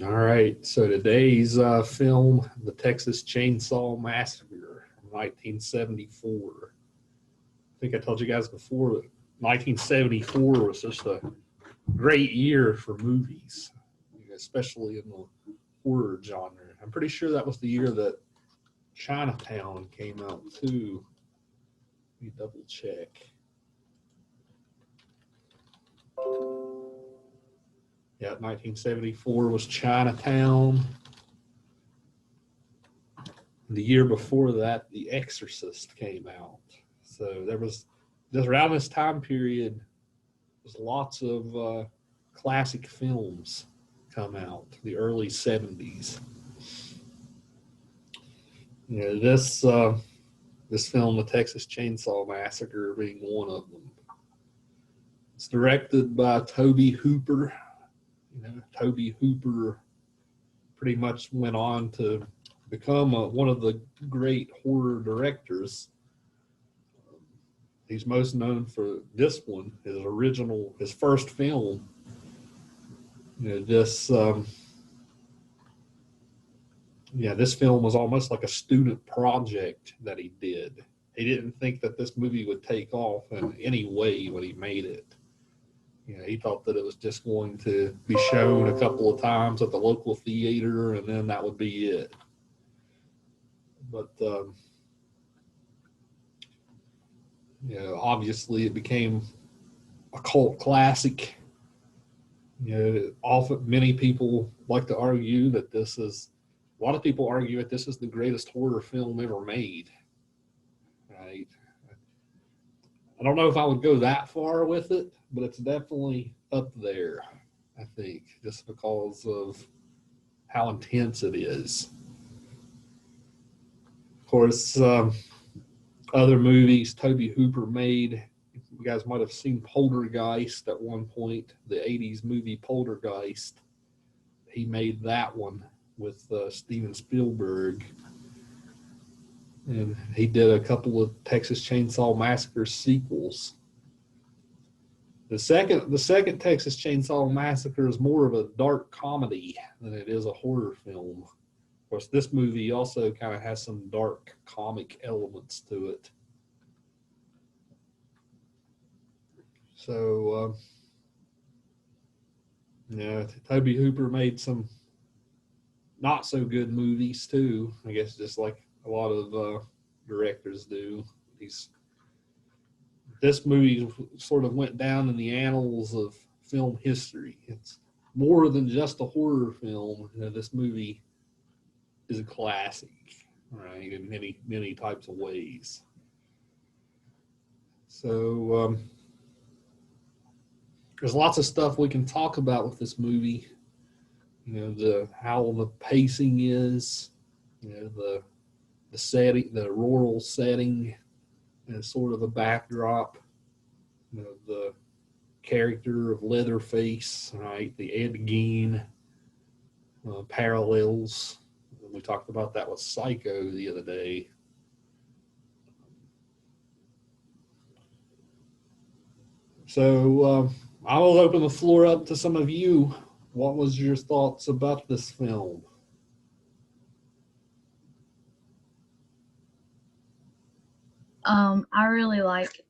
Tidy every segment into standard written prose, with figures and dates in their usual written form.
All right, so today's film, The Texas Chainsaw Massacre from 1974. I think I told you guys before that 1974 was just a great year for movies, especially in the horror genre. I'm pretty sure that was the year that Chinatown came out too. Let me double check. Yeah, 1974 was Chinatown. The year before that, The Exorcist came out. So there was just around this time period, there's lots of classic films come out. The early '70s. This film, The Texas Chainsaw Massacre, being one of them. It's directed by Tobe Hooper. Tobe Hooper pretty much went on to become one of the great horror directors. He's most known for this one, his first film. This film was almost like a student project that he did. He didn't think that this movie would take off in any way when he made it. He thought that it was just going to be shown a couple of times at the local theater, and then that would be it. But obviously, it became a cult classic. Often many people like to argue that a lot of people argue that this is the greatest horror film ever made. Right? I don't know if I would go that far with it, but it's definitely up there, I think, just because of how intense it is. Of course, other movies Tobe Hooper made, you guys might have seen Poltergeist at one point, the 80s movie Poltergeist. He made that one with Steven Spielberg. And he did a couple of Texas Chainsaw Massacre sequels. The second Texas Chainsaw Massacre is more of a dark comedy than it is a horror film. Of course, this movie also kind of has some dark comic elements to it. So, Tobe Hooper made some not so good movies too. I guess just like a lot of directors do. This movie sort of went down in the annals of film history. It's more than just a horror film. This movie is a classic, right, in many types of ways. So there's lots of stuff we can talk about with this movie. How the pacing is, the setting, the rural setting, and sort of a backdrop. The character of Leatherface, right? The Ed Gein parallels. We talked about that with Psycho the other day. So I will open the floor up to some of you. What was your thoughts about this film? I really like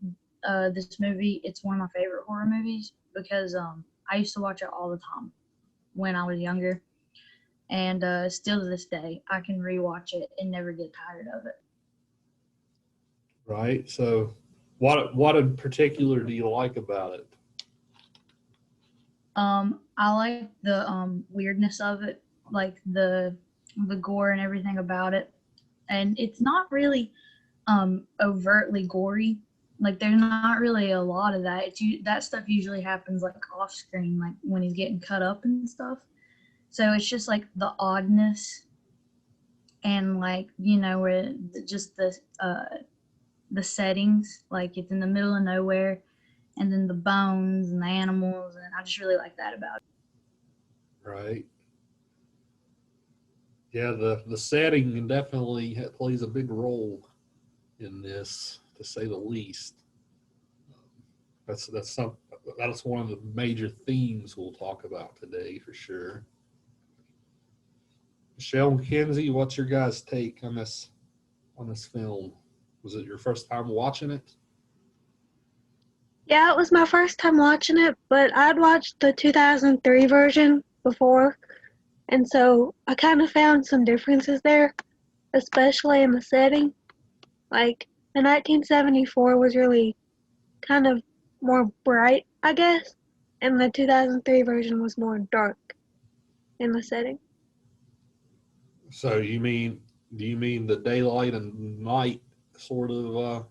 this movie. It's one of my favorite horror movies because I used to watch it all the time when I was younger, and still to this day, I can rewatch it and never get tired of it. Right. So, what in particular do you like about it? I like the weirdness of it, like the gore and everything about it, and it's not really overtly gory. Like there's not really a lot of that. That stuff usually happens like off screen, like when he's getting cut up and stuff. So it's just like the oddness and like where just the settings, like it's in the middle of nowhere, and then the bones and the animals, and I just really like that about it. Right. Yeah, the setting definitely plays a big role in this, to say the least. That's one of the major themes we'll talk about today for sure. Michelle and Kenzie, what's your guys' take on this film? Was it your first time watching it? Yeah, it was my first time watching it, but I'd watched the 2003 version before, and so I kind of found some differences there, especially in the setting. Like, the 1974 was really kind of more bright, I guess, and the 2003 version was more dark in the setting. So do you mean the daylight and night sort of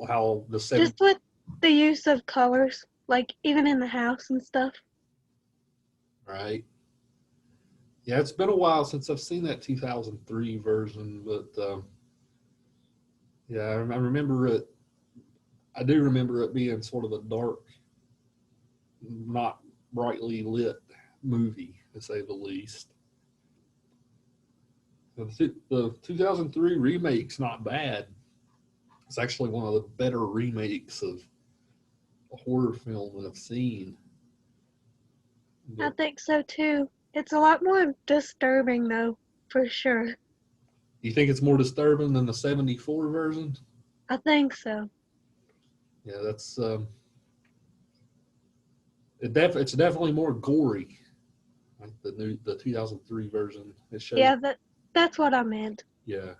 how the seven, Just with the use of colors, like even in the house and stuff. right? Yeah, it's been a while since I've seen that 2003 version, but yeah, I remember it. I do remember it being sort of a dark, not brightly lit movie, to say the least. The 2003 remake's not bad. It's actually one of the better remakes of a horror film that I've seen. I But think so too. It's a lot more disturbing though, for sure. you think it's more disturbing than the 74 version? I think so. Yeah, that's it's definitely more gory. Like the 2003 version, it shows. Yeah, that's what I meant. Yeah,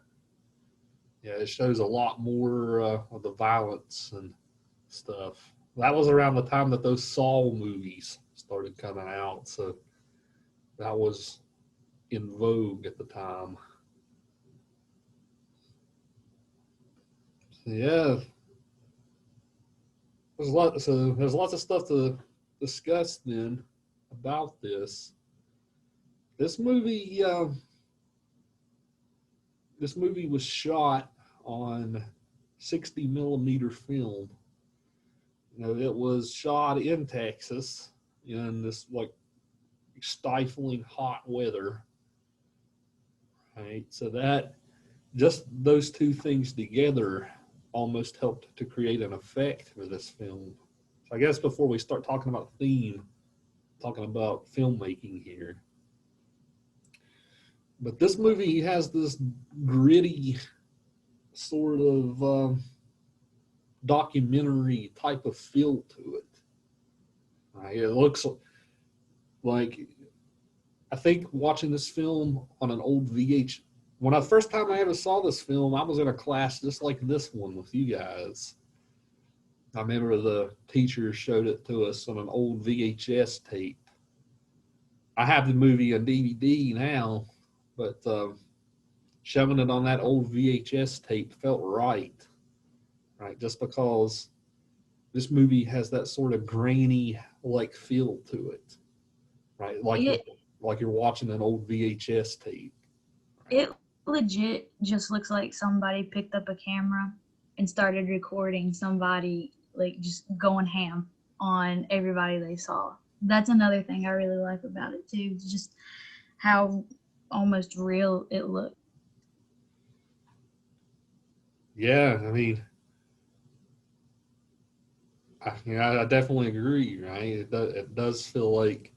yeah, it shows a lot more of the violence and stuff. That was around the time that those Saw movies started coming out, so that was in vogue at the time. So, yeah, there's lots of stuff to discuss then about this. This movie, this movie was shot on 60 millimeter film. You know, it was shot in Texas in this like stifling hot weather. Right, so that just those two things together almost helped to create an effect for this film. So I guess before we start talking about theme, talking about filmmaking here. But this movie has this gritty sort of documentary type of feel to it. Right? It looks like I think watching this film on an old VH. When I first time I ever saw this film, I was in a class just like this one with you guys. I remember the teacher showed it to us on an old VHS tape. I have the movie on DVD now, but showing it on that old VHS tape felt right, right? Just because this movie has that sort of grainy like feel to it, right? It Like you're watching an old VHS tape. it legit just looks like somebody picked up a camera and started recording somebody like just going ham on everybody they saw. That's another thing I really like about it too. Just how almost real it looked. Yeah, I mean, I definitely agree. Right? It does feel like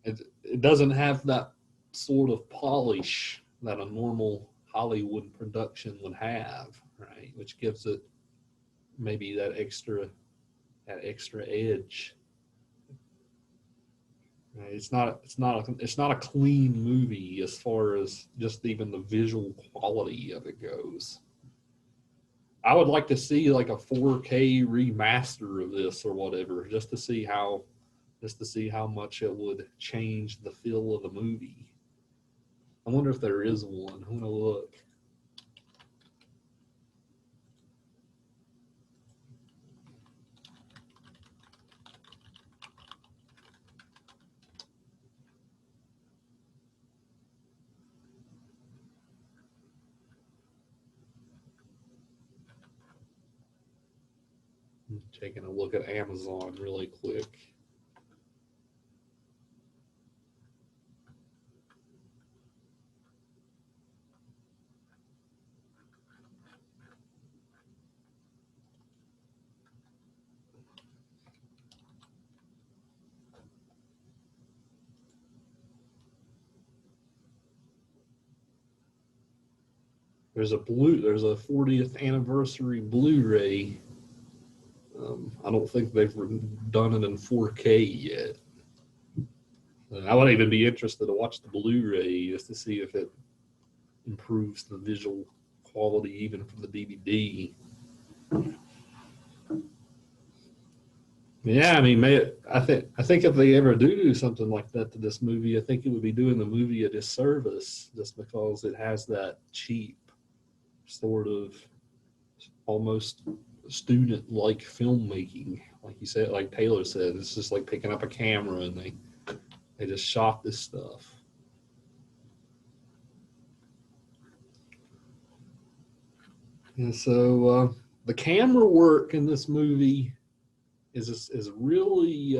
it doesn't have that sort of polish that a normal Hollywood production would have, right? Which gives it maybe that extra edge. Right? It's not a clean movie as far as just even the visual quality of it goes. I would like to see like a 4K remaster of this or whatever, just to see how much it would change the feel of the movie. I wonder if there is one. I'm gonna look. I'm taking a look at Amazon really quick. There's a 40th anniversary Blu-ray. I don't think they've done it in 4K yet. I would even be interested to watch the Blu-ray just to see if it improves the visual quality even from the DVD. Yeah, I mean, I think if they ever do something like that to this movie, I think it would be doing the movie a disservice just because it has that cheap sort of almost student-like filmmaking. Like you said, like Taylor said, it's just like picking up a camera and they just shot this stuff. And so the camera work in this movie is really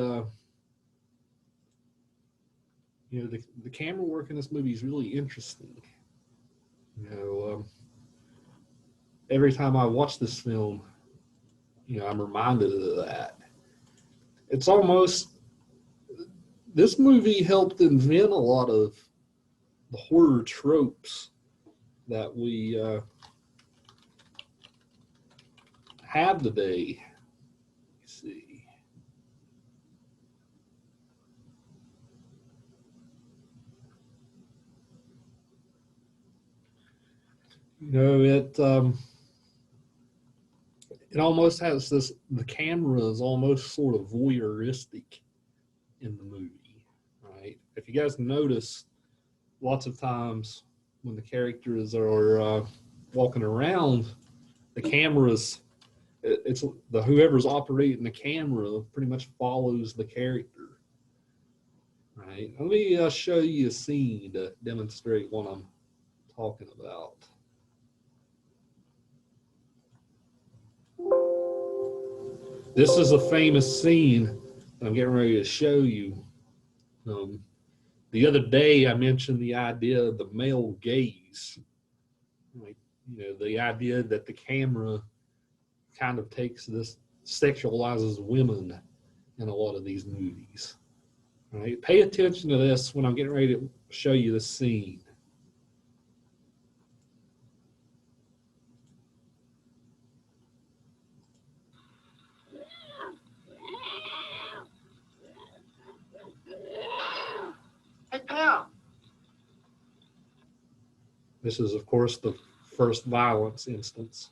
the camera work in this movie is really interesting. Every time I watch this film, I'm reminded of that. It's almost, this movie helped invent a lot of the horror tropes that we have today. Let's see. It almost has this, the camera is almost sort of voyeuristic in the movie, right? If you guys notice, lots of times when the characters are walking around, the cameras, it's the whoever's operating the camera pretty much follows the character, right? Let me show you a scene to demonstrate what I'm talking about. This is a famous scene I'm getting ready to show you. The other day I mentioned the idea of the male gaze, like, the idea that the camera kind of takes this, sexualizes women in a lot of these movies. Right? Pay attention to this when I'm getting ready to show you the scene. This is, of course, the first violence instance.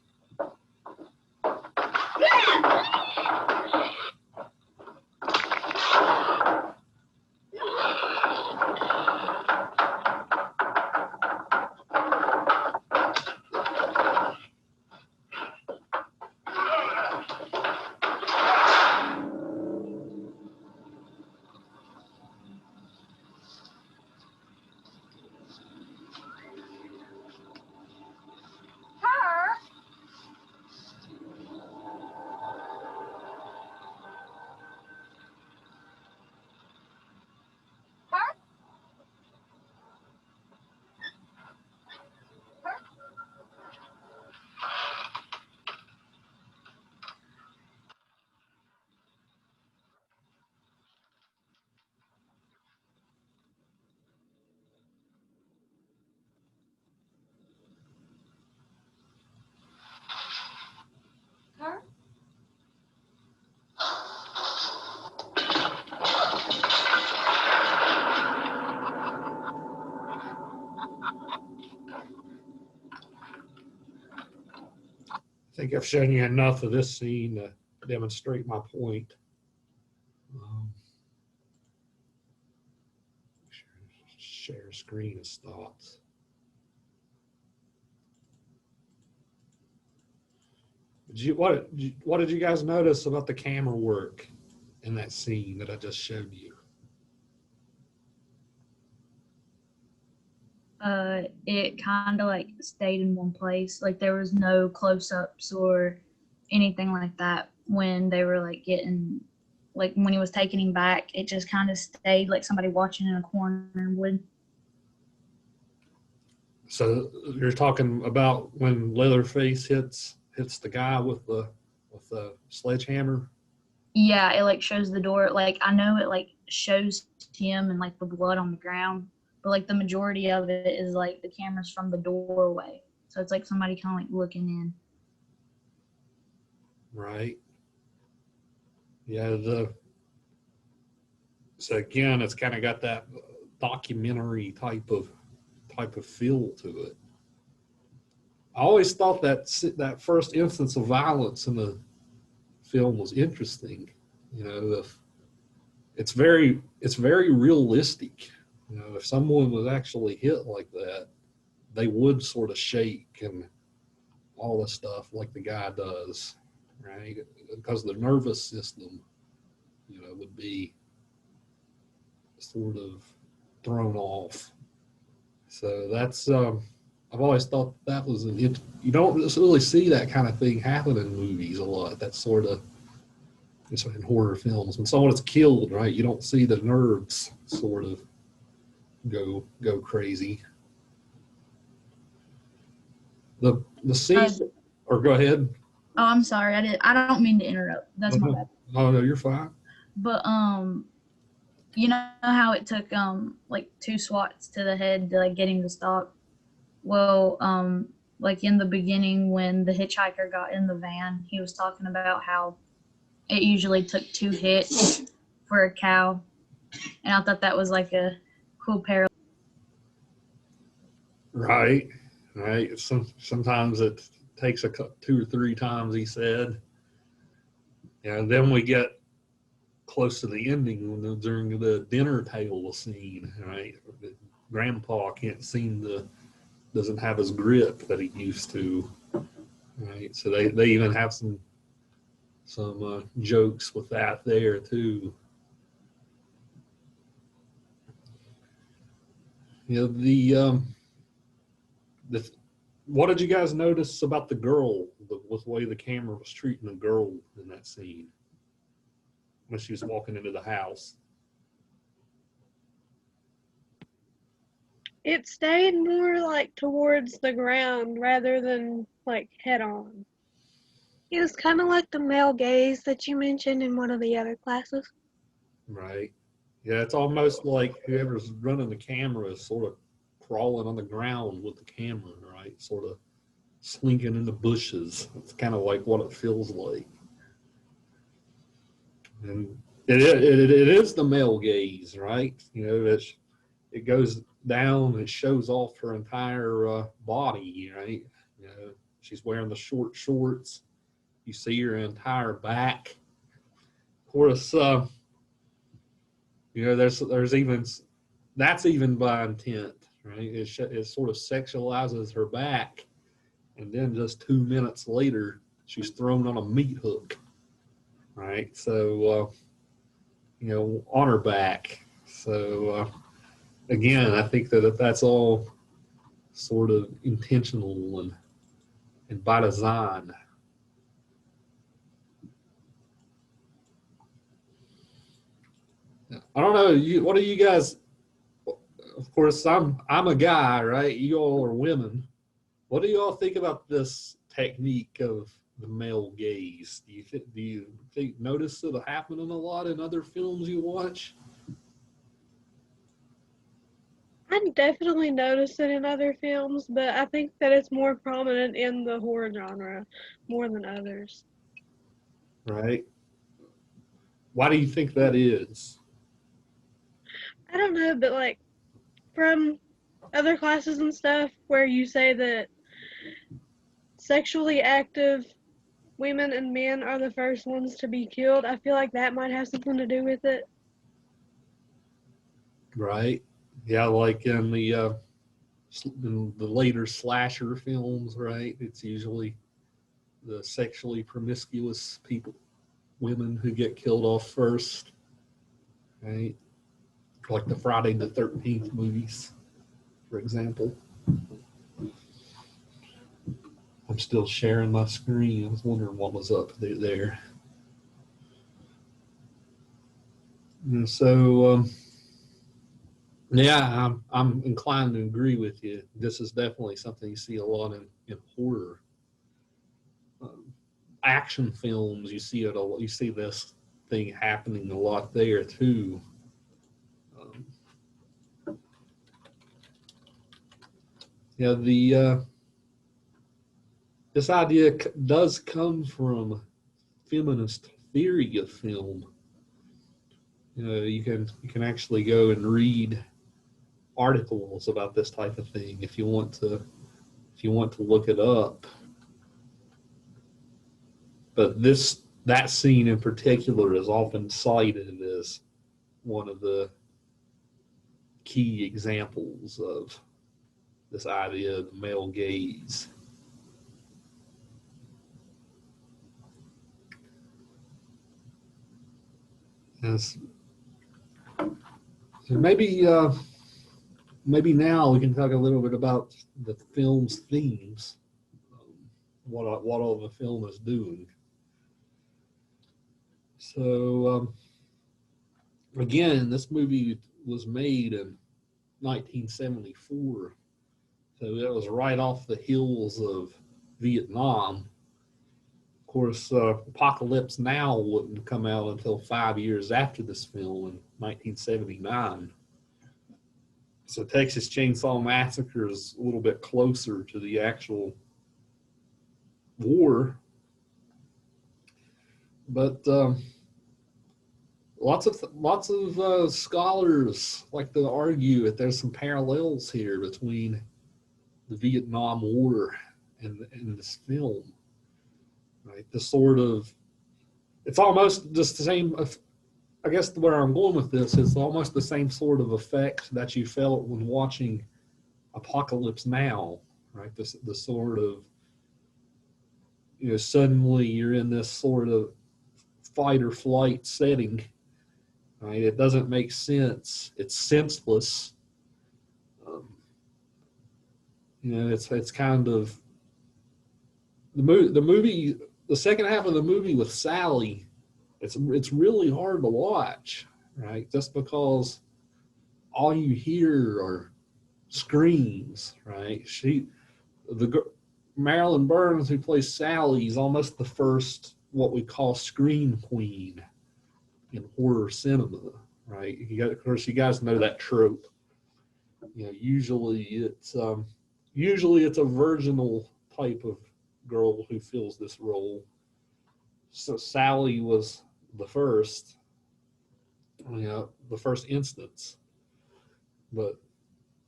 I think I've shown you enough of this scene to demonstrate my point. Share screen as thoughts. What did you guys notice about the camera work in that scene that I just showed you? It kind of like stayed in one place. Like there was no close-ups or anything like that when they were like getting, like when he was taking him back. It just kind of stayed like somebody watching in a corner would. So you're talking about when Leatherface hits the guy with the sledgehammer? Yeah, it like shows the door. Like I know it like shows him and like the blood on the ground, but like the majority of it is like the cameras from the doorway. So it's like somebody kind of like looking in. Right. Yeah. So again, it's kind of got that documentary type of feel to it. I always thought that first instance of violence in the film was interesting. You know, it's very realistic. You know, if someone was actually hit like that, they would sort of shake and all this stuff like the guy does, right? Because the nervous system, you know, would be sort of thrown off. So that's I've always thought that was you don't really see that kind of thing happen in movies a lot. That sort of in horror films when someone is killed, right? You don't see the nerves sort of go crazy. The scene, or go ahead. Oh, I'm sorry. I don't mean to interrupt. That's my bad. Oh no, you're fine. But you know how it took like 2 swats to the head to like get him to stop? Well, like in the beginning when the hitchhiker got in the van, he was talking about how it usually took 2 hits for a cow. And I thought that was like a cool parallel. Right. Sometimes it takes 2 or 3 times, he said. And then we get close to the ending during the dinner table scene, right? Grandpa doesn't have his grip that he used to, right? So they even have some jokes with that there too. You know, what did you guys notice about the girl, with the way the camera was treating the girl in that scene when she was walking into the house? It stayed more like towards the ground rather than like head on. It was kind of like the male gaze that you mentioned in one of the other classes. Right. Yeah, it's almost like whoever's running the camera is sort of crawling on the ground with the camera, right? Sort of slinking in the bushes. It's kind of like what it feels like. And it is the male gaze, right? You know, it goes down and shows off her entire body, right? You know, she's wearing the short shorts. You see her entire back. Of course, you know, there's even that's even by intent, right? It sort of sexualizes her back, and then just 2 minutes later, she's thrown on a meat hook, right? So, you know, on her back. So, again, I think that that's all sort of intentional and by design. I don't know. What do you guys? Of course, I'm a guy, right? You all are women. What do you all think about this technique of the male gaze? Do you notice it happening a lot in other films you watch? I definitely notice it in other films, but I think that it's more prominent in the horror genre more than others. Right. Why do you think that is? I don't know, but like from other classes and stuff where you say that sexually active women and men are the first ones to be killed, I feel like that might have something to do with it. Right. Yeah, like in the later slasher films, right? It's usually the sexually promiscuous women who get killed off first, right? Like the Friday the 13th movies, for example. I'm still sharing my screen. I was wondering what was up there. And so, yeah, I'm inclined to agree with you. This is definitely something you see a lot in horror. Action films, you see it a lot. You see this thing happening a lot there too. Yeah, this idea does come from feminist theory of film. You can actually go and read articles about this type of thing if you want to look it up. But that scene in particular is often cited as one of the key examples of this idea of the male gaze. Yes. So maybe now we can talk a little bit about the film's themes, what all the film is doing. So again, this movie was made in 1974, so it was right off the heels of Vietnam. Of course, Apocalypse Now wouldn't come out until 5 years after this film in 1979. So Texas Chainsaw Massacre is a little bit closer to the actual war. But lots of scholars like to argue that there's some parallels here between the Vietnam War and this film. Right, it's almost just the same. I guess where I'm going with this is almost the same sort of effect that you felt when watching Apocalypse Now, right? The sort of, suddenly you're in this sort of fight or flight setting, right? It doesn't make sense. It's senseless. It's kind of the movie. The second half of the movie with Sally, it's really hard to watch, right? Just because all you hear are screams, right? Marilyn Burns, who plays Sally, is almost the first what we call scream queen in horror cinema, right? Of course, you guys know that trope. Usually it's a virginal type of girl who fills this role. So Sally was the first instance. But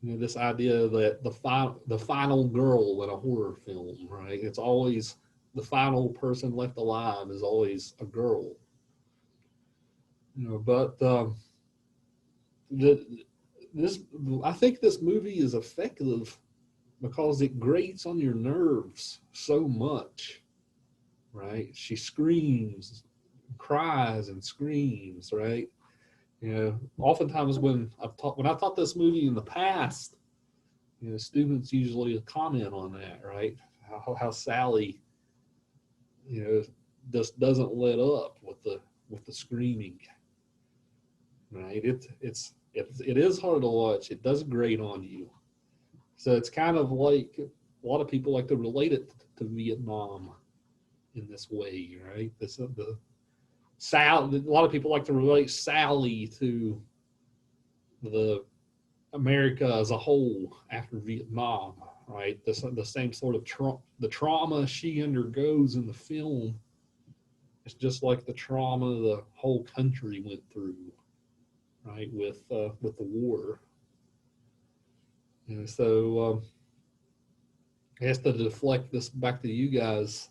this idea that the final girl in a horror film, right? It's always the final person left alive is always a girl. But I think this movie is effective because it grates on your nerves so much, right? She screams, cries, and screams, right? Oftentimes when I taught this movie in the past, students usually comment on that, right? How Sally, just doesn't let up with the screaming, right? It is hard to watch. It does grate on you. So it's kind of like a lot of people like to relate it to Vietnam in this way, right? A lot of people like to relate Sally to the America as a whole after Vietnam, right? The same sort of the trauma she undergoes in the film. It's just like the trauma the whole country went through, right? With the war. So I guess to deflect this back to you guys,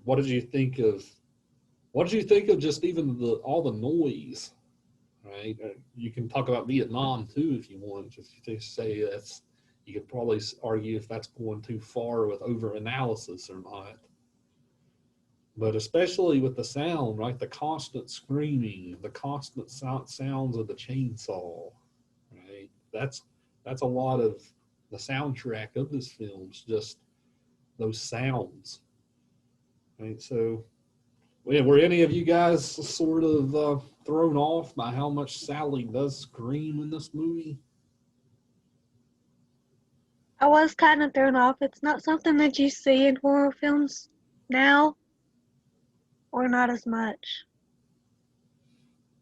what did you think of just even all the noise, right? You can talk about Vietnam too if you want. If you say you could probably argue if that's going too far with over analysis or not. But especially with the sound, right? The constant screaming, the constant sounds of the chainsaw, right? That's a lot of the soundtrack of this film is just those sounds, right? So, were any of you guys sort of thrown off by how much Sally does scream in this movie? I was kind of thrown off. It's not something that you see in horror films now, or not as much.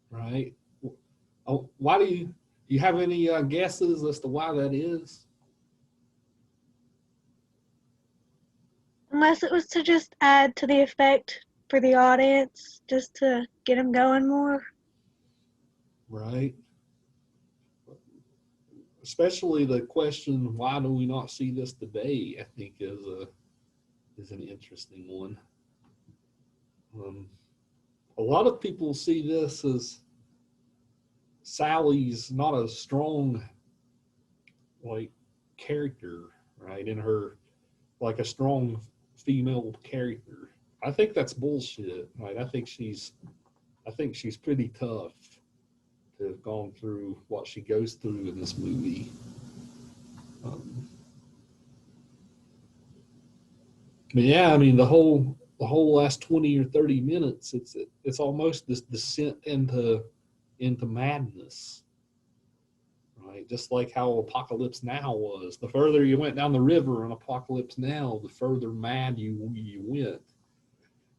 Right. Why do you have any guesses as to why that is? Unless it was to just add to the effect for the audience, just to get them going more. Right. Especially the question, why do we not see this today? I think is an interesting one. A lot of people see this as Sally's not a strong like character, right? In her like a strong female character. I think that's bullshit, right? I think she's pretty tough to have gone through what she goes through in this movie. But yeah, I mean the whole last 20 or 30 minutes, it's almost this descent into madness, right? Just like how Apocalypse Now was. The further you went down the river in Apocalypse Now, the further mad you went.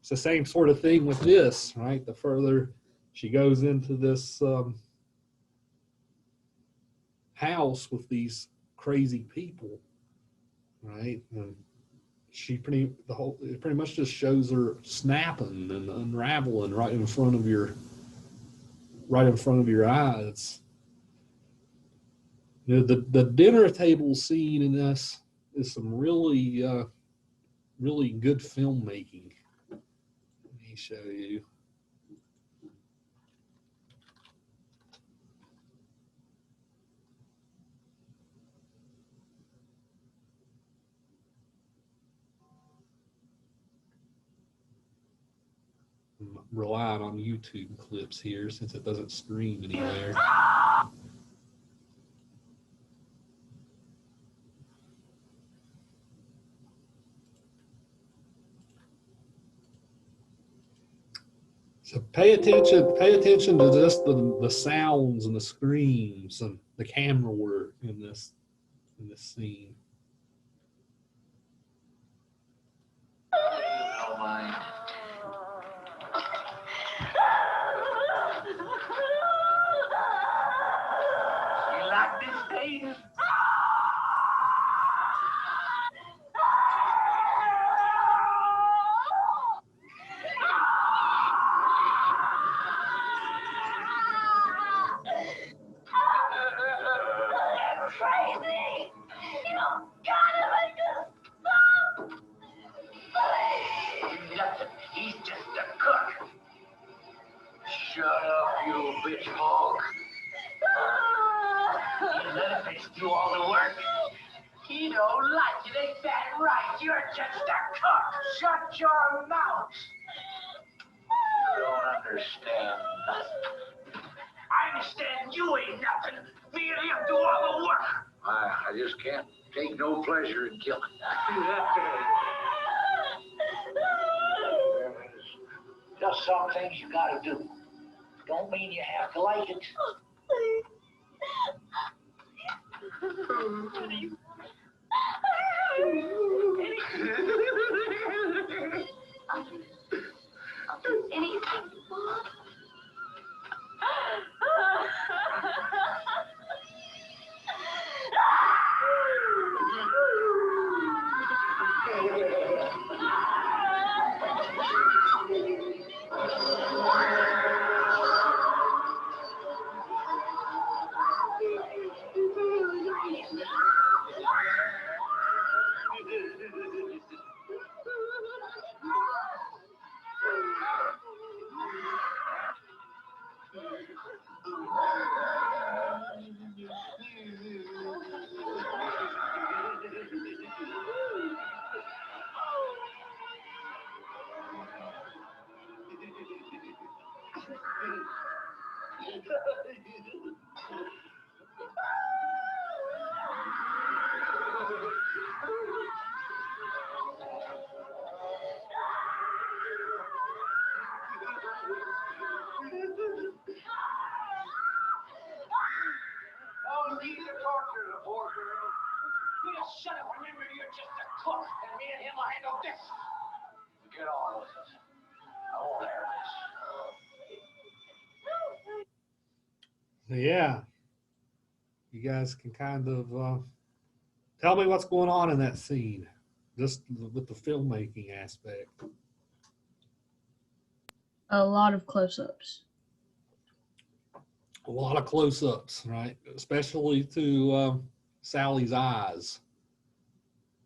It's the same sort of thing with this, right? The further she goes into this house with these crazy people, right? And it pretty much just shows her snapping and unraveling right in front of your eyes. You know, the dinner table scene in this is some really good filmmaking. Let me show you. I'm relying on YouTube clips here since it doesn't stream anywhere. So pay attention to just the sounds and the screams and the camera work in this scene. Oh my. You like this, Dave? Crazy! You gotta make this stop! Nothing. He's just a cook. Shut up, you bitch hog. You let a bitch do all the work. He don't like it, ain't that right? You're just a cook. Shut your mouth. You don't understand nothing. I understand you ain't nothing. Me and him do all the work. I just can't take no pleasure in killing. Just some things you gotta do. Don't mean you have to like it. I'll do anything. Don't need to torture the poor girl. You just shut up. Remember, you're just a cook, and me and him will handle this. Get on with it. I won't have this. Yeah, you guys can kind of tell me what's going on in that scene. just with the filmmaking aspect. A lot of close-ups. A lot of close-ups, right? Especially to Sally's eyes,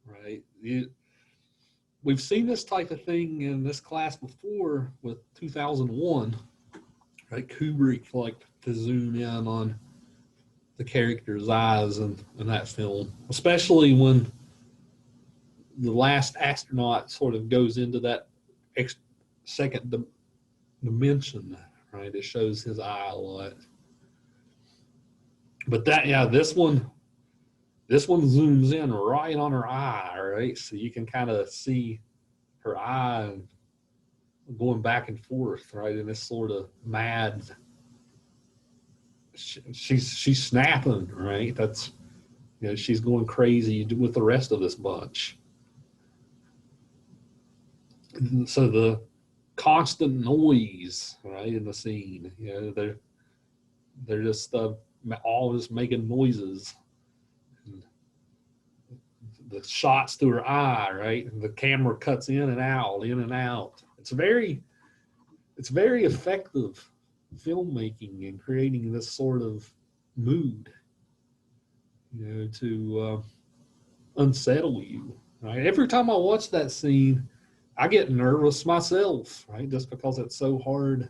right? We've seen this type of thing in this class before with 2001, right? Kubrick liked to zoom in on the character's eyes in that film, especially when the last astronaut sort of goes into that second dimension, right? It shows his eye a lot. But this one zooms in right on her eye, right? So you can kind of see her eye going back and forth, right? In this sort of mad, she's snapping, right? That's, she's going crazy with the rest of this bunch. So the constant noise, right, in the scene, they're just always making noises. And the shots through her eye, right, and the camera cuts in and out, in and out. It's very effective filmmaking in creating this sort of mood, to unsettle you, right? Every time I watch that scene, I get nervous myself, right? Just because it's so hard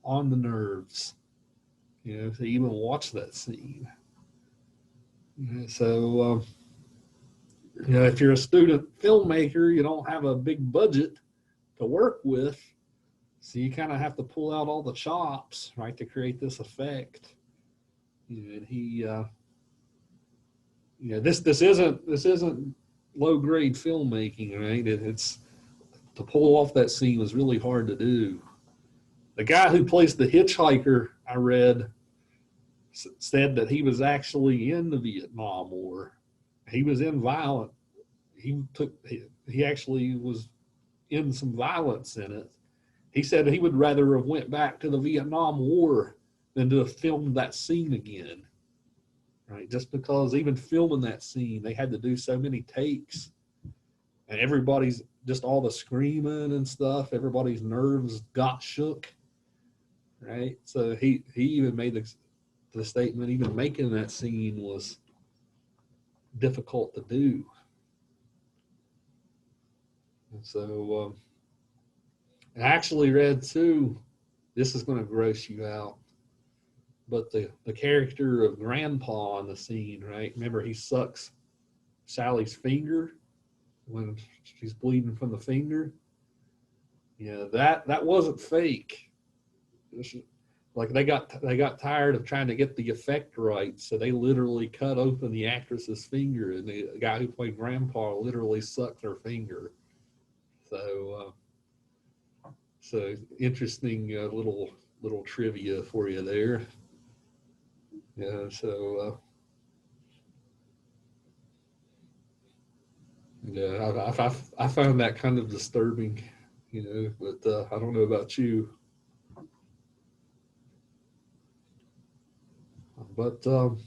on the nerves, to even watch that scene. So, if you're a student filmmaker, you don't have a big budget to work with, so you kind of have to pull out all the chops, right, to create this effect. And he, this isn't low grade filmmaking, right? It's to pull off that scene was really hard to do. The guy who plays the hitchhiker, I read, said that he was actually in the Vietnam War. He was in violent. He actually was in some violence in it. He said he would rather have went back to the Vietnam War than to have filmed that scene again, right? Just because even filming that scene, they had to do so many takes, and everybody's just all the screaming and stuff. Everybody's nerves got shook, right? So he even made the statement, even making that scene was difficult to do. And so I actually read too, this is going to gross you out, but the character of Grandpa in the scene, right? Remember, he sucks Sally's finger when she's bleeding from the finger. That wasn't fake. Like they got tired of trying to get the effect right, so they literally cut open the actress's finger, and the guy who played Grandpa literally sucked her finger. So interesting little trivia for you there. I found that kind of disturbing, but I don't know about you. But so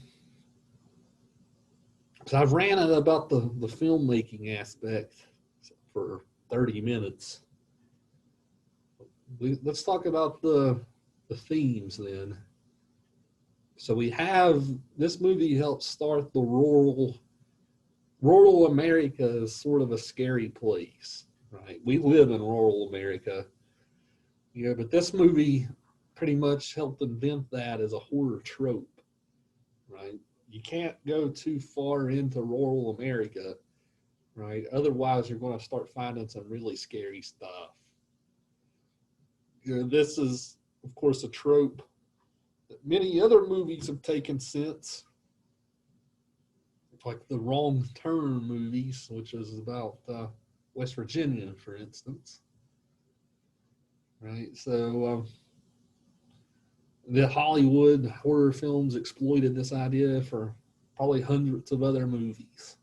I've ranted about the filmmaking aspect for 30 minutes. Let's talk about the themes then. So we have, this movie helps start the rural America is sort of a scary place, right? We live in rural America, but this movie pretty much helped invent that as a horror trope, right? You can't go too far into rural America, right? Otherwise, you're going to start finding some really scary stuff. This is, of course, a trope that many other movies have taken since, like the Wrong Turn movies, which is about West Virginia, for instance. Right, so the Hollywood horror films exploited this idea for probably hundreds of other movies.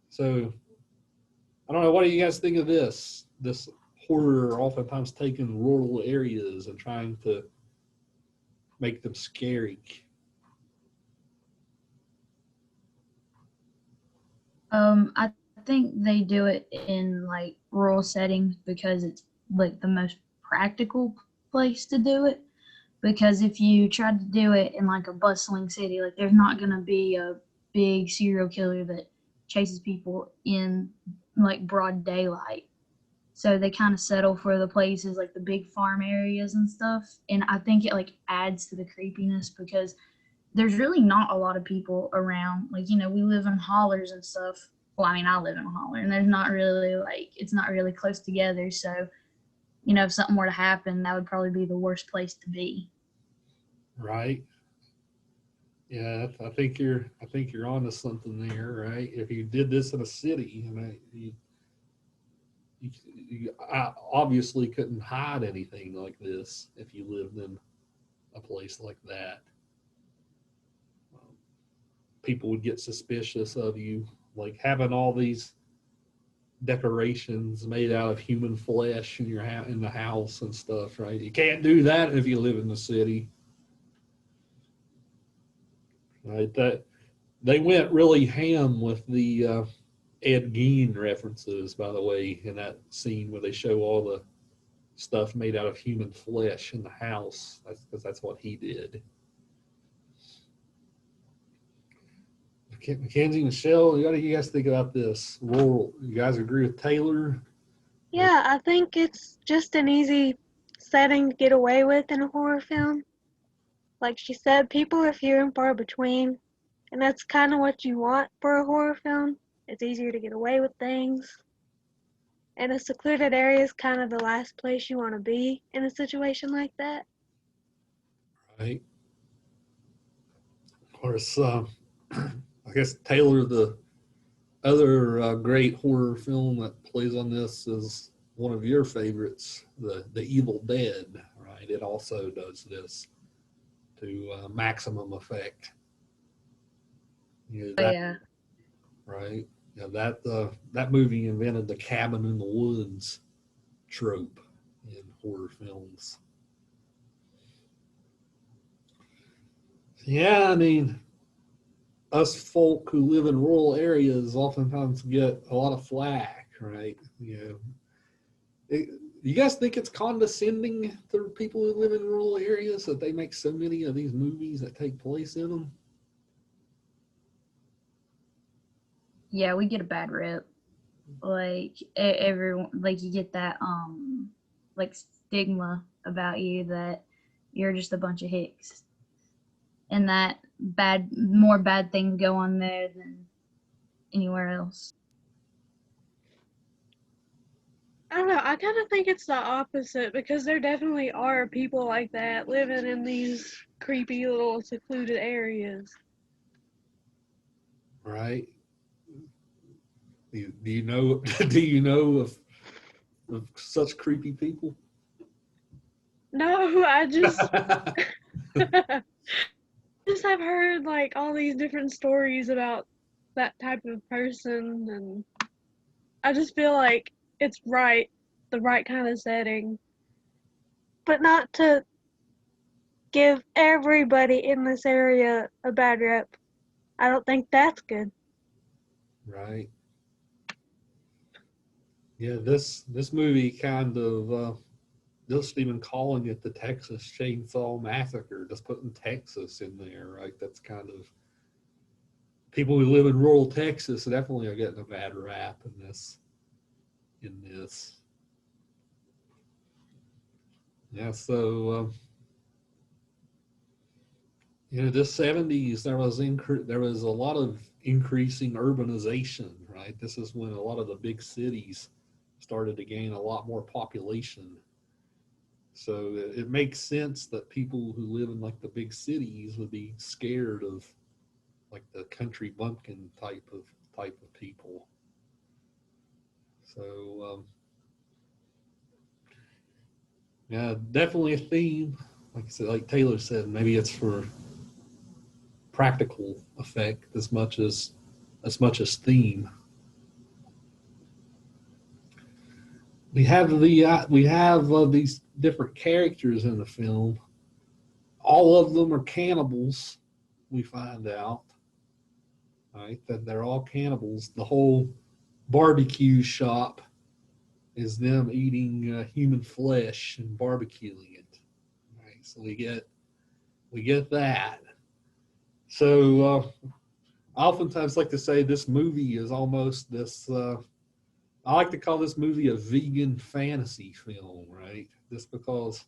So I don't know, what do you guys think of this horror oftentimes taking rural areas and trying to make them scary? I think they do it in like rural settings because it's like the most practical place to do it. Because if you tried to do it in like a bustling city, like there's not gonna be a big serial killer that chases people in like broad daylight. So they kind of settle for the places like the big farm areas and stuff. And I think it like adds to the creepiness because there's really not a lot of people around. Like, we live in hollers and stuff. Well, I mean, I live in a holler and there's not really like, it's not really close together. So, if something were to happen, that would probably be the worst place to be. Right. Yeah, I think you're onto something there, right? If you did this in a city, you obviously couldn't hide anything like this if you lived in a place like that. People would get suspicious of you, like having all these decorations made out of human flesh in in the house and stuff, right? You can't do that if you live in the city, right? That they went really ham with the Ed Gein references, by the way, in that scene where they show all the stuff made out of human flesh in the house. That's because that's what he did. Mackenzie, Michelle, what do you guys think about this? Rural, you guys agree with Taylor? Yeah, I think it's just an easy setting to get away with in a horror film. Like she said, people are few and far between, and that's kind of what you want for a horror film. It's easier to get away with things. And a secluded area is kind of the last place you want to be in a situation like that. Right. Of course, I guess Taylor, the other great horror film that plays on this is one of your favorites, the Evil Dead. Right. It also does this to maximum effect. But yeah. Right. Yeah, that movie invented the cabin in the woods trope in horror films. Yeah, I mean, us folk who live in rural areas oftentimes get a lot of flack, right? You guys think it's condescending to people who live in rural areas that they make so many of these movies that take place in them? Yeah, we get a bad rep. Like everyone, like you get that like stigma about you that you're just a bunch of hicks, and that more bad things go on there than anywhere else. I don't know, I kind of think it's the opposite because there definitely are people like that living in these creepy little secluded areas. Right? Do you know do you know of such creepy people? No, I just just have heard like all these different stories about that type of person, and I just feel like it's the right kind of setting, but not to give everybody in this area a bad rep. I don't think that's good. Right. Yeah, this movie kind of just even calling it the Texas Chainsaw Massacre, just putting Texas in there, right? That's kind of people who live in rural Texas definitely are getting a bad rap in this. Yeah, so this 70s there was a lot of increasing urbanization, right? This is when a lot of the big cities started to gain a lot more population. So it makes sense that people who live in like the big cities would be scared of like the country bumpkin type of people. So yeah, definitely a theme. Like I said, like Taylor said, maybe it's for practical effect as much as theme. We have these different characters in the film. All of them are cannibals. We find out, right, that they're all cannibals. The whole barbecue shop is them eating human flesh and barbecuing it. Right, so we get that. So I oftentimes like to say this movie is almost this. I like to call this movie a vegan fantasy film, right? Just because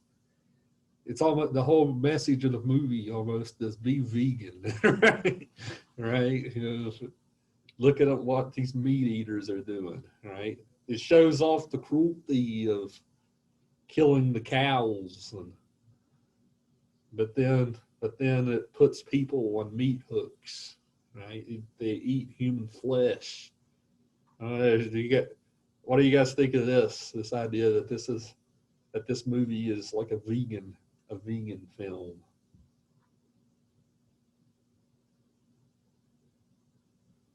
it's almost the whole message of the movie almost is be vegan, right? Right? You know, look at what these meat eaters are doing, right? It shows off the cruelty of killing the cows, but then it puts people on meat hooks, right? They eat human flesh. What do you guys think of this? This idea that this movie is like a vegan film.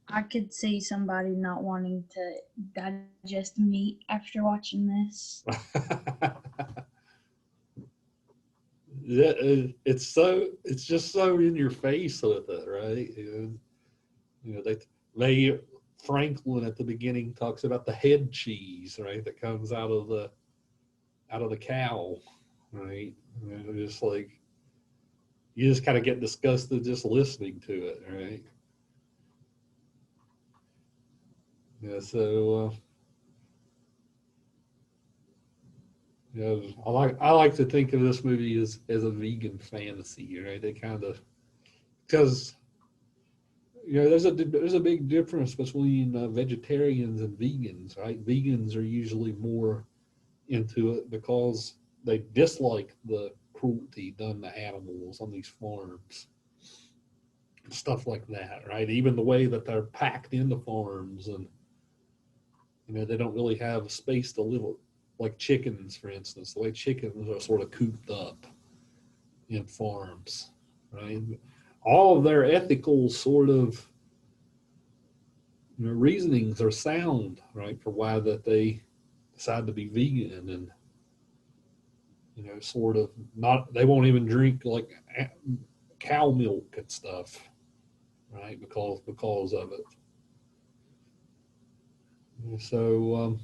I could see somebody not wanting to digest meat after watching this. Yeah, it's just so in your face with it, right? They Franklin at the beginning talks about the head cheese, right? That comes out of the cow, right? Just like you just kind of get disgusted just listening to it, right? Yeah, so I like to think of this movie as a vegan fantasy, right? They kind of because there's a big difference between vegetarians and vegans, right? Vegans are usually more into it because they dislike the cruelty done to animals on these farms, stuff like that, right? Even the way that they're packed into farms, and they don't really have space to live, like chickens, for instance. The way chickens are sort of cooped up in farms, right? All of their ethical sort of reasonings are sound, right, for why that they decide to be vegan, and sort of not, they won't even drink like cow milk and stuff, right, because of it. So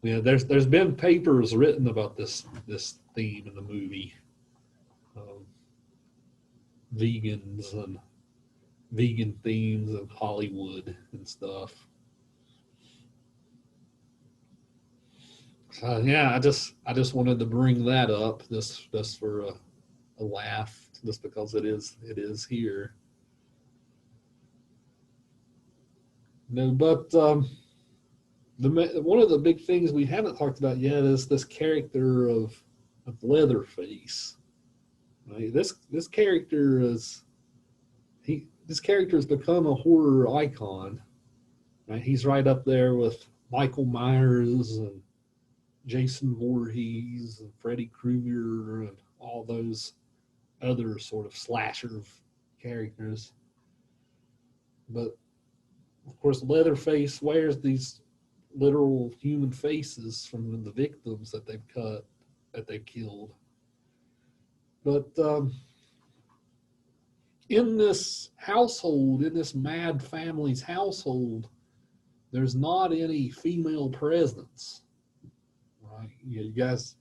there's been papers written about this theme in the movie, vegans and vegan themes of Hollywood and stuff. Yeah, I just wanted to bring that up just for a laugh, just because it is here. No, but one of the big things we haven't talked about yet is this character of Leatherface. Right? This character has become a horror icon. Right? He's right up there with Michael Myers and Jason Voorhees and Freddy Krueger and all those other sort of slasher characters. But of course, Leatherface wears these literal human faces from the victims that they've killed. But in this household, in this mad family's household, there's not any female presence. Right? You guys,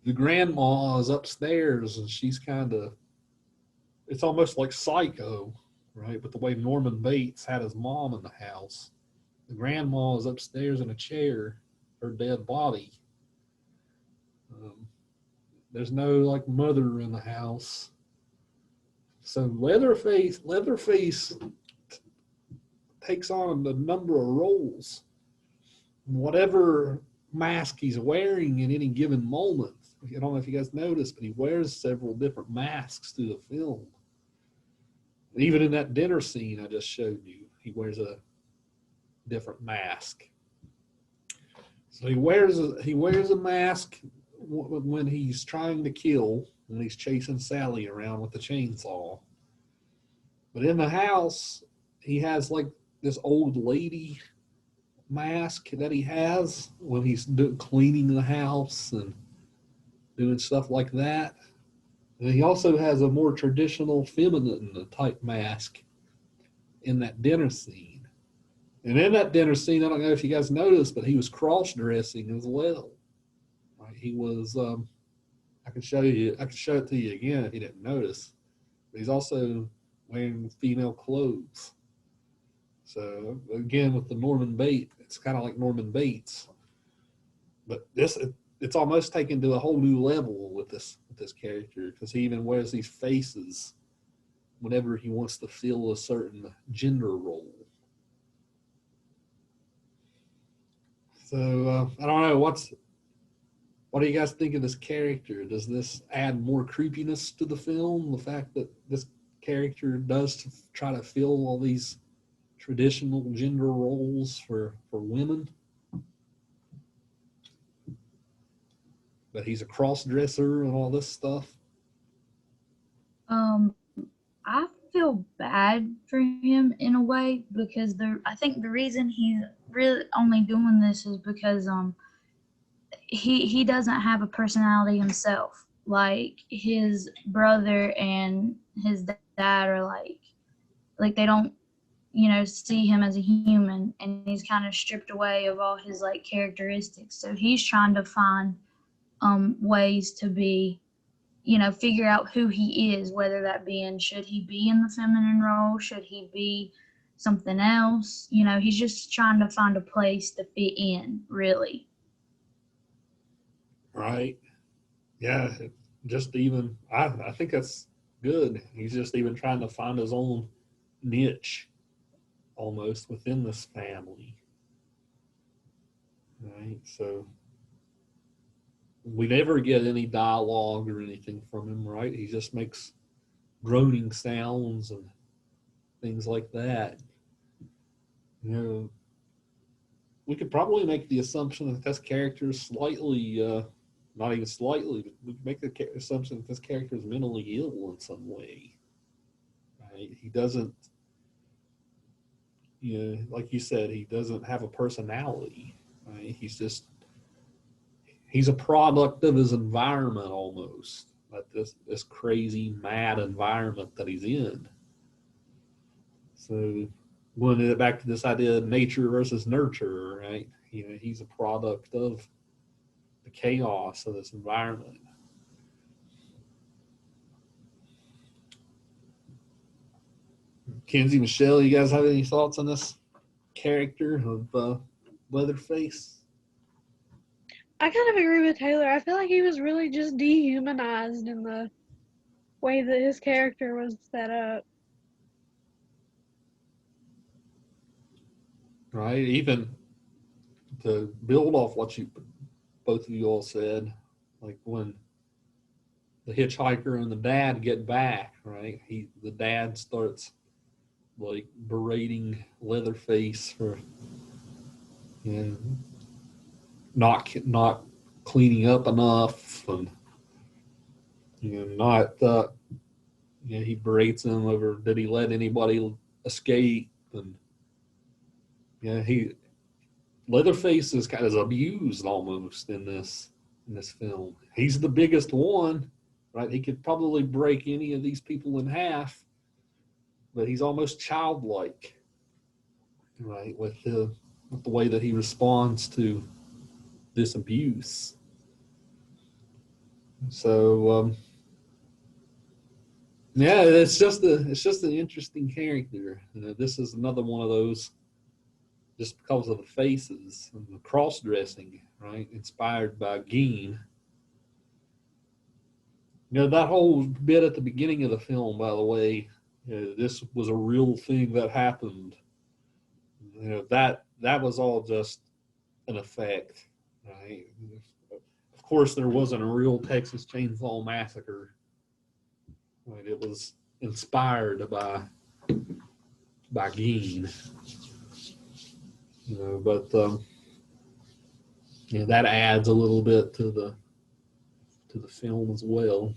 the grandma is upstairs, and she's it's almost like Psycho, right? But the way Norman Bates had his mom in the house, the grandma is upstairs in a chair, her dead body. There's no like mother in the house. So Leatherface takes on a number of roles. Whatever mask he's wearing in any given moment. I don't know if you guys noticed, but he wears several different masks through the film. Even in that dinner scene I just showed you, he wears a different mask. So he wears a mask when he's trying to kill, when he's chasing Sally around with the chainsaw. But in the house, he has like this old lady mask that he has when he's cleaning the house and doing stuff like that. And he also has a more traditional feminine type mask in that dinner scene. And in that dinner scene, I don't know if you guys noticed, but he was cross-dressing as well. Right? He was. I can show you. I can show it to you again if you didn't notice. But he's also wearing female clothes. So again, with the Norman Bates, it's kind of like Norman Bates. But it's almost taken to a whole new level with this character, because he even wears these faces whenever he wants to fill a certain gender role. So I don't know, what do you guys think of this character? Does this add more creepiness to the film? The fact that this character does try to fill all these traditional gender roles for women, but he's a cross dresser and all this stuff. I feel bad for him in a way, because I think the reason he's really only doing this is because he doesn't have a personality himself. Like his brother and his dad are like they don't, see him as a human, and he's kind of stripped away of all his like characteristics. So he's trying to find ways to be, figure out who he is, whether that be should he be in the feminine role, should he be something else. He's just trying to find a place to fit in, really. Right. Yeah. Just even, I think that's good. He's just even trying to find his own niche almost within this family. Right. So we never get any dialogue or anything from him, right? He just makes groaning sounds and things like that. We could probably make the assumption that this character is slightly, not even slightly, but we could make the assumption that this character is mentally ill in some way. Right? He doesn't, like you said, he doesn't have a personality. Right? He's a product of his environment almost, like this crazy, mad environment that he's in. So going back to this idea of nature versus nurture, right? He's a product of the chaos of this environment. Kenzie, Michelle, you guys have any thoughts on this character of Leatherface? I kind of agree with Taylor. I feel like he was really just dehumanized in the way that his character was set up. Right. Even to build off what both of you all said, like when the hitchhiker and the dad get back, right? The dad starts like berating Leatherface for not cleaning up enough, and not he berates him over did he let anybody escape, and Leatherface is kind of abused almost in this film. He's the biggest one, right? He could probably break any of these people in half, but he's almost childlike, right? With the way that he responds to this abuse. So it's just an interesting character. This is another one of those, just because of the faces and the cross-dressing, right? Inspired by Geen. That whole bit at the beginning of the film, by the way, this was a real thing that happened. That was all just an effect, right? Of course, there wasn't a real Texas Chainsaw Massacre. Right? It was inspired by Geen. But that adds a little bit to the film as well.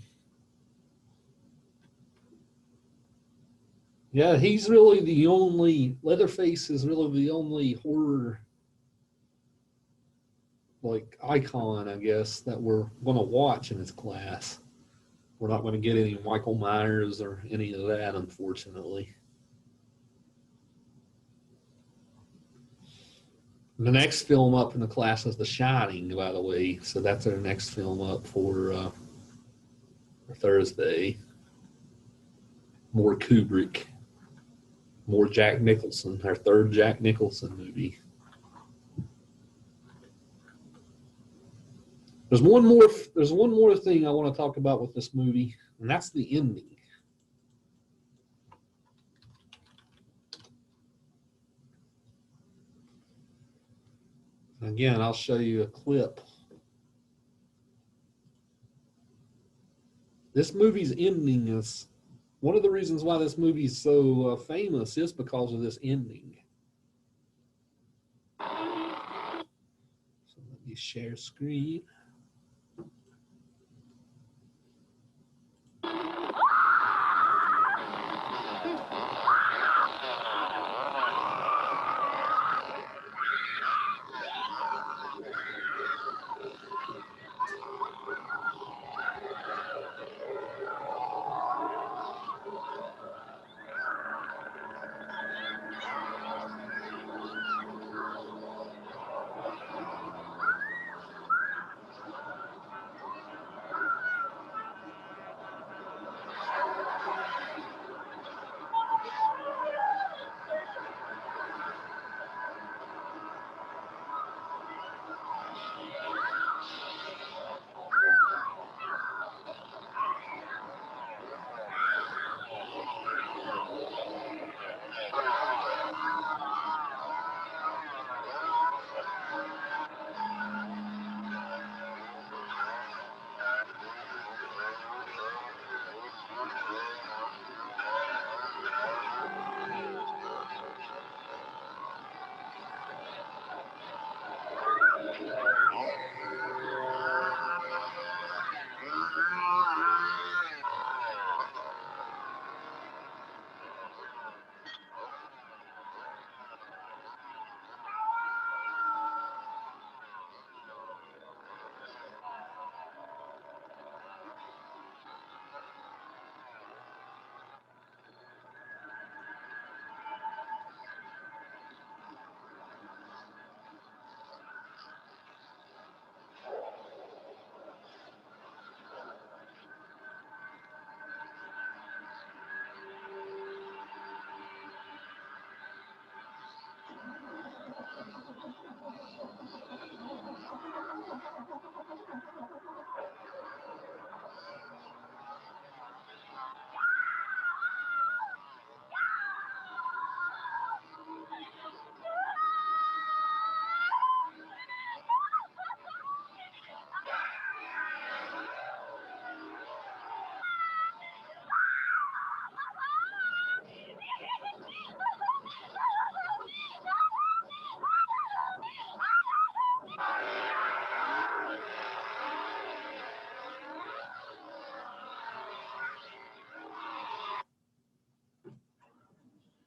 Yeah, he's really the only, Leatherface is really the only horror like icon, I guess, that we're going to watch in his class. We're not going to get any Michael Myers or any of that, unfortunately. The next film up in the class is The Shining, by the way. So that's our next film up for Thursday. More Kubrick. More Jack Nicholson. Our third Jack Nicholson movie. There's one more thing I want to talk about with this movie, and that's the ending. Again, I'll show you a clip. This movie's ending is one of the reasons why this movie is so famous is because of this ending. So let me share screen.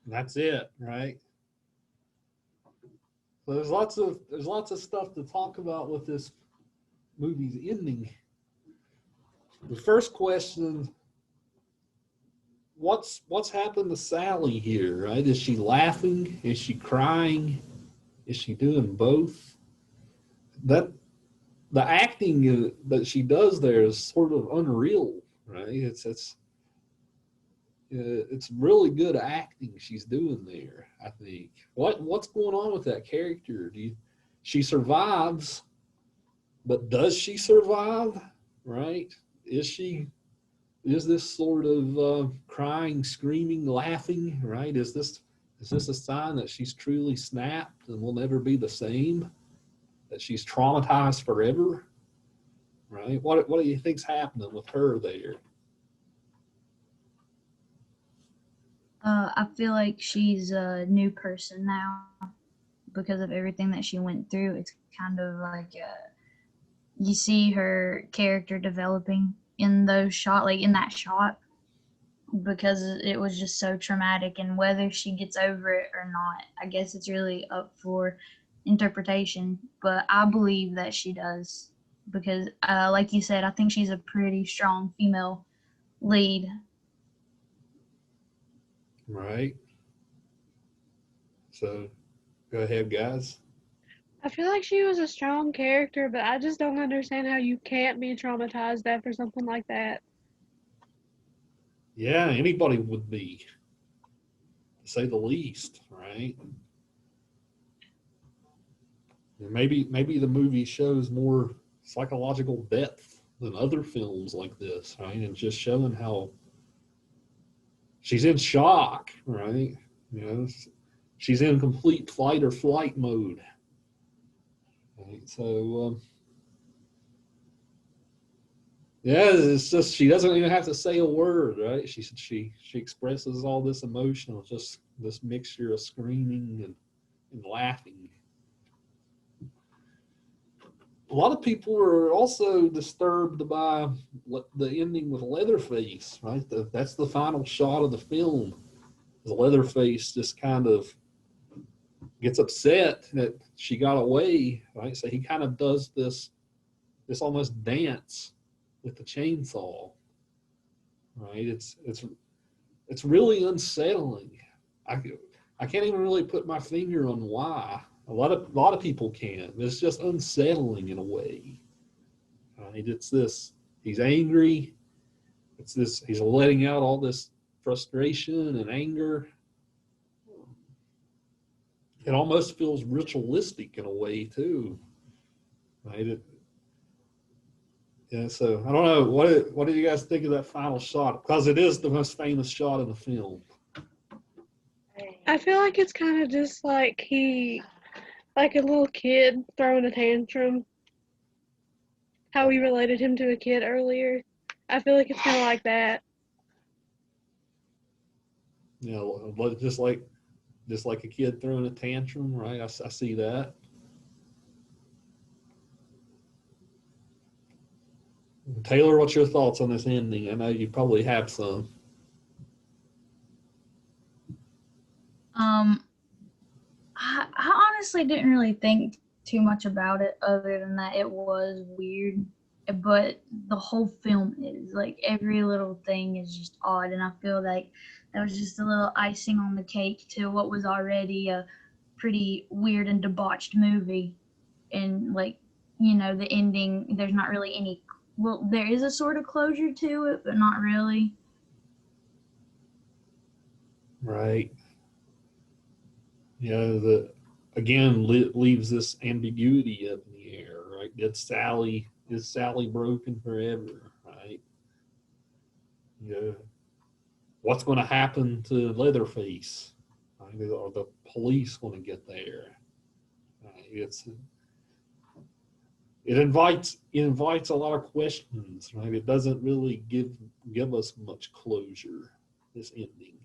And that's it, right? So there's lots of stuff to talk about with this movie's ending. The first question, what's happened to Sally here, right? Is she laughing? Is she crying? Is she doing both? That the acting that she does there is sort of unreal, right? It's really good acting she's doing there, I think. What's going on with that character? She survives, but does she survive? Right? Is this sort of crying, screaming, laughing? Right? Is this a sign that she's truly snapped and will never be the same? That she's traumatized forever? Right? What do you think's happening with her there? I feel like she's a new person now because of everything that she went through. It's kind of like you see her character developing in those shot, like in that shot, because it was just so traumatic. And whether she gets over it or not, I guess it's really up for interpretation. But I believe that she does because, like you said, I think she's a pretty strong female lead. Right. So go ahead, guys. I feel like she was a strong character, but I just don't understand how you can't be traumatized after something like that. Yeah, anybody would be, to say the least, right? And maybe the movie shows more psychological depth than other films like this, right? And just showing how she's in shock, right? You know, she's in complete fight or flight mode. Right? So, yeah, it's just she doesn't even have to say a word, right? She expresses all this emotion, just this mixture of screaming and laughing. A lot of people are also disturbed by the ending with Leatherface, right? That's the final shot of the film. The Leatherface just kind of gets upset that she got away, right? So he kind of does this almost dance with the chainsaw, right? It's really unsettling. I I can't even really put my finger on why. A lot of people can. It's just unsettling in a way. Right? It's this. He's angry. It's this. He's letting out all this frustration and anger. It almost feels ritualistic in a way too. Right? Yeah. So I don't know. What do you guys think of that final shot? Because it is the most famous shot in the film. I feel like it's kind of just like like a little kid throwing a tantrum. How we related him to a kid earlier. I feel like it's kind of like that. You know, just like a kid throwing a tantrum, right? I see that. Taylor, what's your thoughts on this ending? I know you probably have some. Um, I honestly didn't really think too much about it other than that it was weird. But the whole film is like every little thing is just odd, and I feel like that was just a little icing on the cake to what was already a pretty weird and debauched movie. And like, the ending, there's not really any. Well, there is a sort of closure to it, but not really. Right. You know, again leaves this ambiguity up in the air, right? Is Sally broken forever, right? You know, what's going to happen to Leatherface? Right? Are the police going to get there? Right? It invites a lot of questions, right? It doesn't really give us much closure, this ending.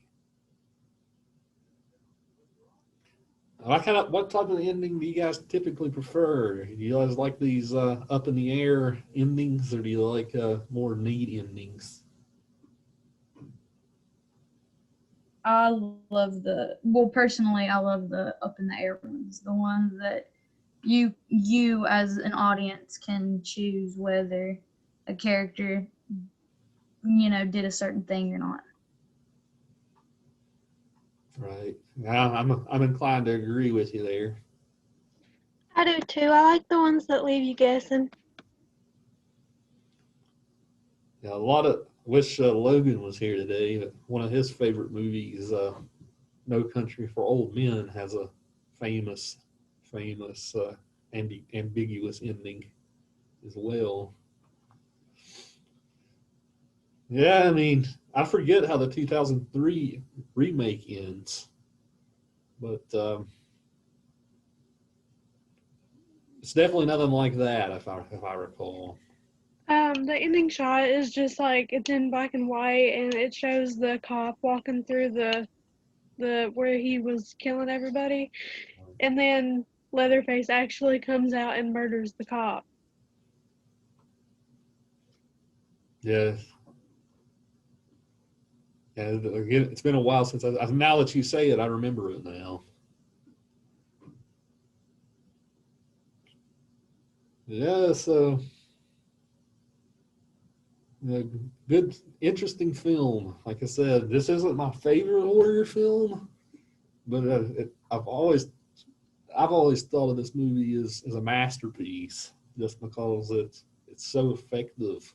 What type of ending do you guys typically prefer? Do you guys like these up in the air endings, or do you like more neat endings? I love well, personally, I love the up in the air ones, the ones that you as an audience can choose whether a character, did a certain thing or not. Right. Yeah, I'm inclined to agree with you there. I do too. I like the ones that leave you guessing. Yeah, a lot of wish Logan was here today. But one of his favorite movies, No Country for Old Men, has a famous ambiguous ending as well. Yeah, I mean, I forget how the 2003 remake ends, but it's definitely nothing like that, if I recall. The ending shot is just like it's in black and white, and it shows the cop walking through the where he was killing everybody, and then Leatherface actually comes out and murders the cop. Yeah, yeah. Again, it's been a while since now that you say it, I remember it now. Yeah, so yeah, good, interesting film. Like I said, this isn't my favorite horror film, but I've always thought of this movie as a masterpiece, just because it's so effective,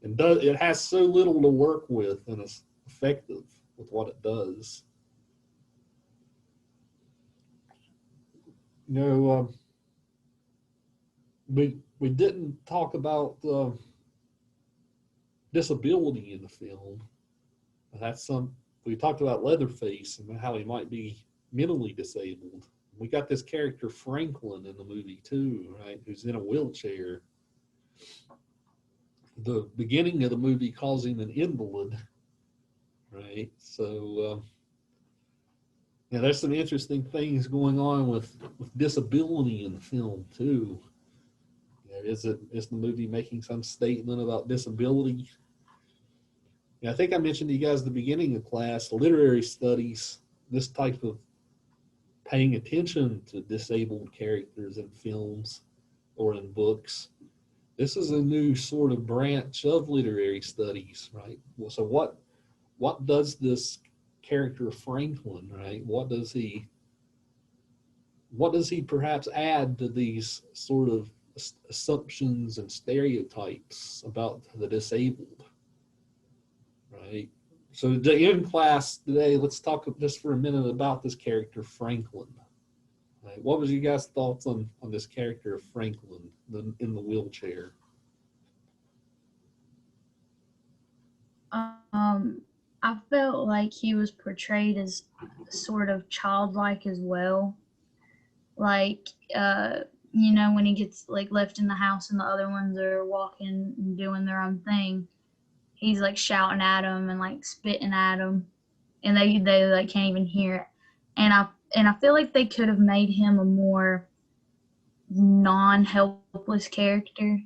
and it has so little to work with, and it's effective with what it does. You know, we didn't talk about disability in the film. That's some we talked about Leatherface and how he might be mentally disabled. We got this character Franklin in the movie too, right? Who's in a wheelchair. The beginning of the movie calls him an invalid, right? So yeah, there's some interesting things going on with disability in the film too. Is the movie making some statement about disability? Yeah, I think I mentioned to you guys at the beginning of class, literary studies, this type of paying attention to disabled characters in films or in books. This is a new sort of branch of literary studies, right? So what does this character Franklin, right? What does he perhaps add to these sort of assumptions and stereotypes about the disabled, right? So in class today, let's talk just for a minute about this character Franklin. Right? What was you guys' thoughts on this character of Franklin in the wheelchair? I felt like he was portrayed as sort of childlike as well. Like, when he gets like left in the house and the other ones are walking and doing their own thing, he's like shouting at them and like spitting at them, and they like can't even hear it. And I feel like they could have made him a more non-helpless character,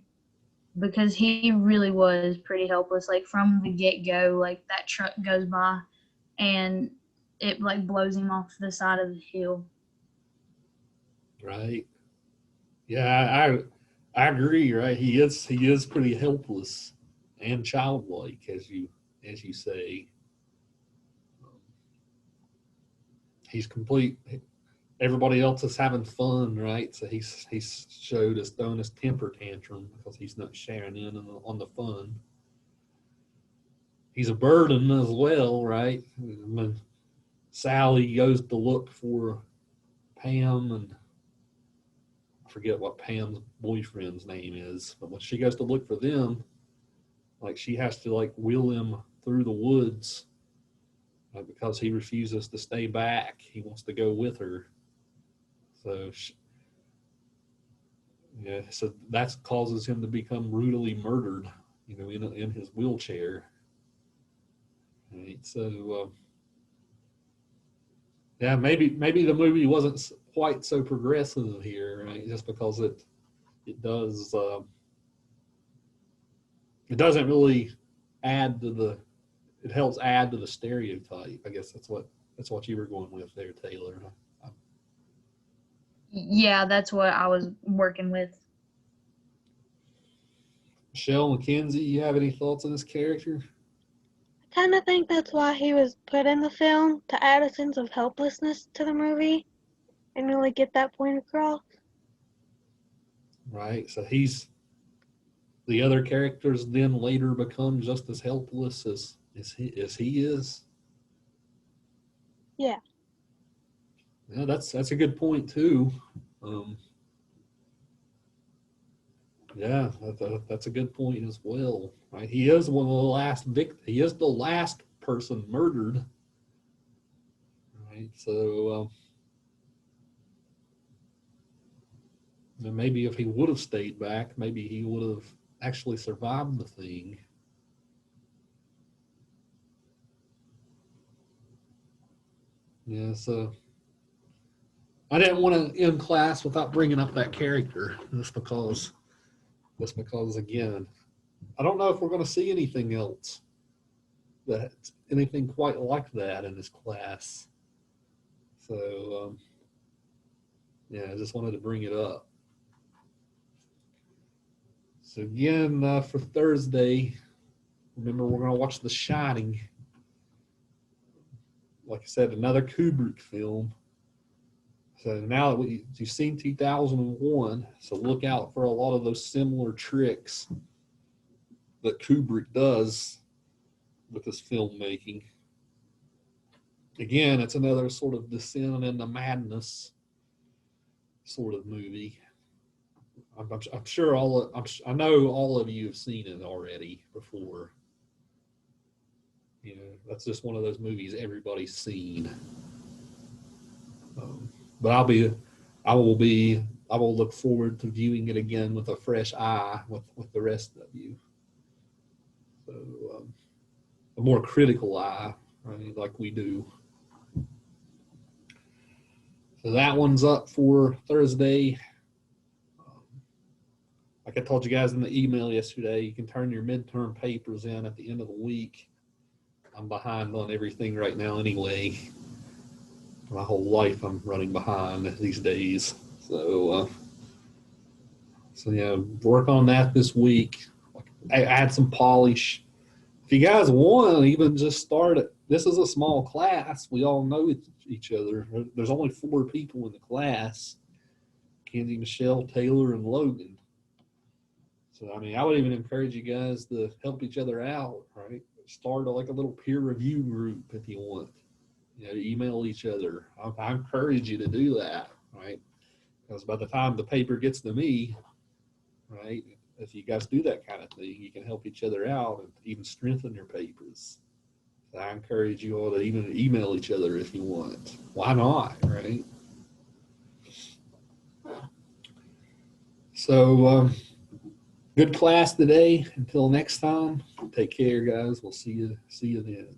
because he really was pretty helpless. Like from the get-go, like that truck goes by and it like blows him off the side of the hill. Right. Yeah, I agree. Right. He is pretty helpless and childlike, as you say. He's complete. Everybody else is having fun, right? So he's showed us throwing his temper tantrum because he's not sharing in on the fun. He's a burden as well, right? When Sally goes to look for Pam, and I forget what Pam's boyfriend's name is, but when she goes to look for them, like she has to like wheel him through the woods, because he refuses to stay back. He wants to go with her. So so that causes him to become brutally murdered, in his wheelchair. Right? So yeah, maybe the movie wasn't quite so progressive here, right? Just because it does it doesn't really add to the it helps add to the stereotype. I guess that's what you were going with there, Taylor. Yeah, that's what I was working with. Michelle McKenzie, you have any thoughts on this character? I kind of think that's why he was put in the film, to add a sense of helplessness to the movie and really get that point across. Right. So the other characters then later become just as helpless as he is. Yeah. Yeah, that's a good point too. Yeah, that's a good point as well. Right, he is one of the last He is the last person murdered. Right, so maybe if he would have stayed back, maybe he would have actually survived the thing. Yeah, so I didn't want to end class without bringing up that character, just because again, I don't know if we're going to see anything else that's anything quite like that in this class. So yeah, I just wanted to bring it up. So again, for Thursday, remember we're going to watch The Shining. Like I said, another Kubrick film. So now that you've seen 2001, so look out for a lot of those similar tricks that Kubrick does with his filmmaking. Again, it's another sort of descent into madness sort of movie. I'm sure I know all of you have seen it already before. You know, that's just one of those movies everybody's seen. But I will look forward to viewing it again with a fresh eye with the rest of you. So a more critical eye, right, like we do. So that one's up for Thursday. Like I told you guys in the email yesterday, you can turn your midterm papers in at the end of the week. I'm behind on everything right now anyway. My whole life I'm running behind these days. So yeah, work on that this week. Add some polish. If you guys want, even just start it. This is a small class. We all know each other. There's only 4 people in the class: Kenzie, Michelle, Taylor, and Logan. So I mean, I would even encourage you guys to help each other out. Right? Start like a little peer review group if you want. You know, email each other. I encourage you to do that. Right? Because by the time the paper gets to me, right, if you guys do that kind of thing, you can help each other out and even strengthen your papers. So I encourage you all to even email each other if you want. Why not, right? So good class today. Until next time, take care, guys. We'll see you then.